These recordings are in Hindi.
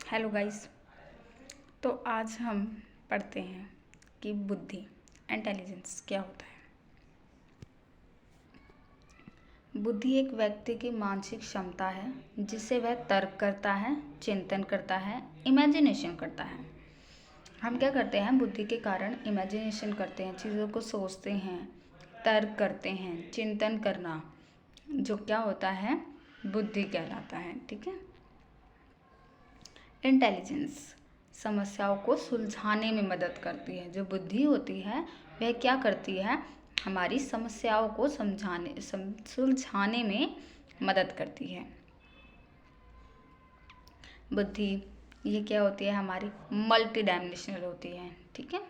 Hello guys. तो आज हम पढ़ते हैं कि बुद्धि इंटेलिजेंस क्या होता है। बुद्धि एक व्यक्ति की मानसिक क्षमता है जिससे वह तर्क करता है, चिंतन करता है, इमेजिनेशन करता है। हम क्या करते हैं, बुद्धि के कारण इमेजिनेशन करते हैं, चीज़ों को सोचते हैं, तर्क करते हैं। चिंतन करना जो क्या होता है, बुद्धि कहलाता है। ठीक है। इंटेलिजेंस समस्याओं को सुलझाने में मदद करती है। जो बुद्धि होती है वह क्या करती है, हमारी समस्याओं को सुलझाने में मदद करती है। बुद्धि ये क्या होती है, हमारी मल्टी डायमेंशनल होती है। ठीक है।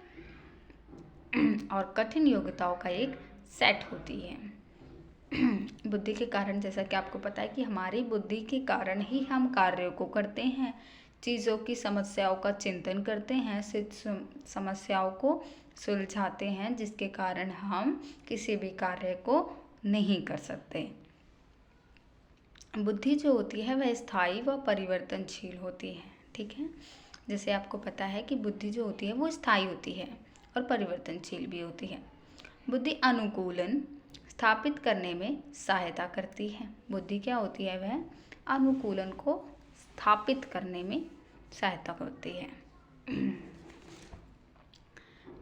और कठिन योग्यताओं का एक सेट होती है। बुद्धि के कारण, जैसा कि आपको पता है कि हमारी बुद्धि के कारण ही हम कार्यों को करते हैं, चीज़ों की समस्याओं का चिंतन करते हैं, समस्याओं को सुलझाते हैं, जिसके कारण हम किसी भी कार्य को नहीं कर सकते। बुद्धि जो होती है वह स्थायी व परिवर्तनशील होती है। ठीक है। जैसे आपको पता है कि बुद्धि जो होती है वो स्थायी होती है और परिवर्तनशील भी होती है। बुद्धि अनुकूलन स्थापित करने में सहायता करती है। बुद्धि क्या होती है, वह अनुकूलन को स्थापित करने में सहायता करती है।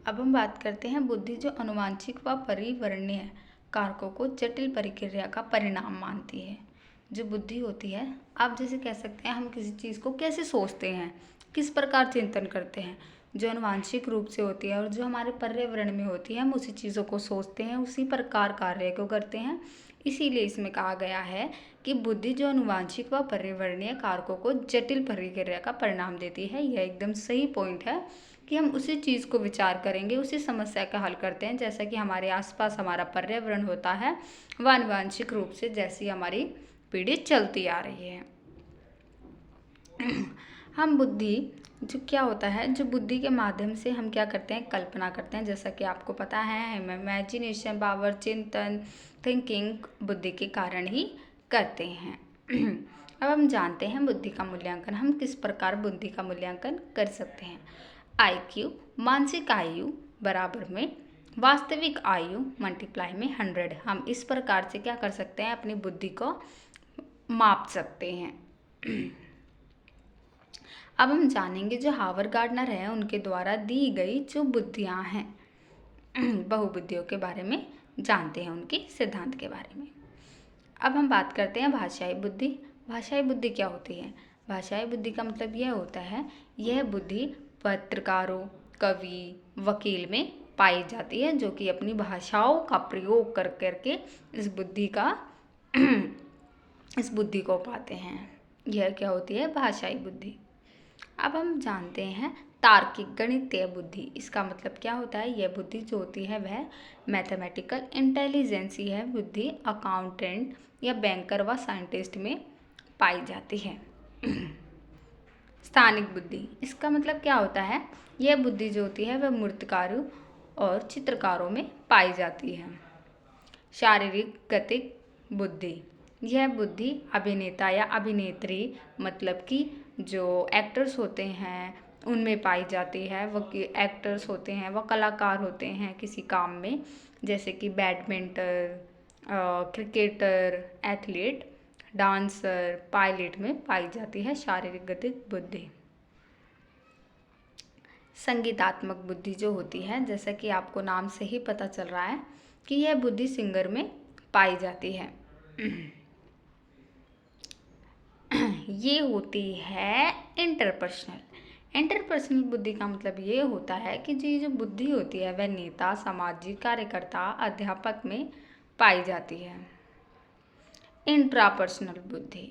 अब हम बात करते हैं बुद्धि जो आनुवांशिक व परिवर्तनीय कारकों को जटिल प्रक्रिया का परिणाम मानती है। जो बुद्धि होती है, आप जैसे कह सकते हैं हम किसी चीज़ को कैसे सोचते हैं, किस प्रकार चिंतन करते हैं, जो आनुवांशिक रूप से होती है और जो हमारे पर्यावरण में होती है, हम उसी चीज़ों को सोचते हैं, उसी प्रकार कार्य को करते हैं। इसीलिए इसमें कहा गया है कि बुद्धि जो आनुवांशिक व पर्यावरणीय कारकों को जटिल प्रक्रिया का परिणाम देती है। यह एकदम सही पॉइंट है कि हम उसी चीज़ को विचार करेंगे, उसी समस्या का हल करते हैं। जैसा कि हमारे आसपास हमारा पर्यावरण होता है, वह आनुवांशिक रूप से जैसी हमारी पीढ़ी चलती आ रही है। हम बुद्धि जो क्या होता है, जो बुद्धि के माध्यम से हम क्या करते हैं, कल्पना करते हैं। जैसा कि आपको पता है, हम इमेजिनेशन पावर, चिंतन, थिंकिंग बुद्धि के कारण ही करते हैं। अब हम जानते हैं बुद्धि का मूल्यांकन। हम किस प्रकार बुद्धि का मूल्यांकन कर सकते हैं। IQ मानसिक आयु बराबर में वास्तविक आयु मल्टीप्लाई में 100। हम इस प्रकार से क्या कर सकते हैं, अपनी बुद्धि को माप सकते हैं। अब हम जानेंगे जो हावर्ड गार्डनर है उनके द्वारा दी गई जो बुद्धियां हैं, बहुबुद्धियों के बारे में जानते हैं, उनके सिद्धांत के बारे में। अब हम बात करते हैं भाषाई बुद्धि। भाषाई बुद्धि क्या होती है। भाषाई बुद्धि का मतलब यह होता है, यह बुद्धि पत्रकारों, कवि, वकील में पाई जाती है, जो कि अपनी भाषाओं का प्रयोग कर करके इस बुद्धि को पाते हैं। यह क्या होती है, भाषाई बुद्धि। अब हम जानते हैं तार्किक गणितीय बुद्धि। इसका मतलब क्या होता है, यह बुद्धि जो होती है वह मैथमेटिकल इंटेलिजेंस ही है। बुद्धि अकाउंटेंट या बैंकर व साइंटिस्ट में पाई जाती है। स्थानिक बुद्धि, इसका मतलब क्या होता है, यह बुद्धि जो होती है वह मूर्तिकारों और चित्रकारों में पाई जाती है। शारीरिक गतिक बुद्धि, यह बुद्धि अभिनेता या अभिनेत्री मतलब कि जो एक्टर्स होते हैं उनमें पाई जाती है। वो एक्टर्स होते हैं, वह कलाकार होते हैं किसी काम में, जैसे कि badminton, cricketer, athlete, dancer, pilot में पाई जाती है शारीरिक गतिक बुद्धि। संगीतात्मक बुद्धि जो होती है, जैसा कि आपको नाम से ही पता चल रहा है कि यह बुद्धि सिंगर में पाई जाती है। ये होती है इंटरपर्सनल। इंटरपर्सनल बुद्धि का मतलब ये होता है कि जो बुद्धि होती है वह नेता, सामाजिक कार्यकर्ता, अध्यापक में पाई जाती है। इंट्रापर्सनल बुद्धि,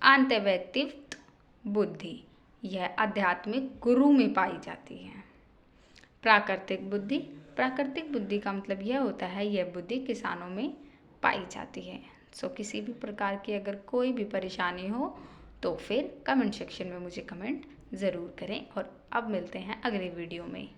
अंतर्वैयक्तिक बुद्धि, यह आध्यात्मिक गुरु में पाई जाती है। प्राकृतिक बुद्धि, प्राकृतिक बुद्धि का मतलब यह होता है, यह बुद्धि किसानों में पाई जाती है। किसी भी प्रकार की अगर कोई भी परेशानी हो तो फिर कमेंट सेक्शन में मुझे कमेंट ज़रूर करें। और अब मिलते हैं अगले वीडियो में।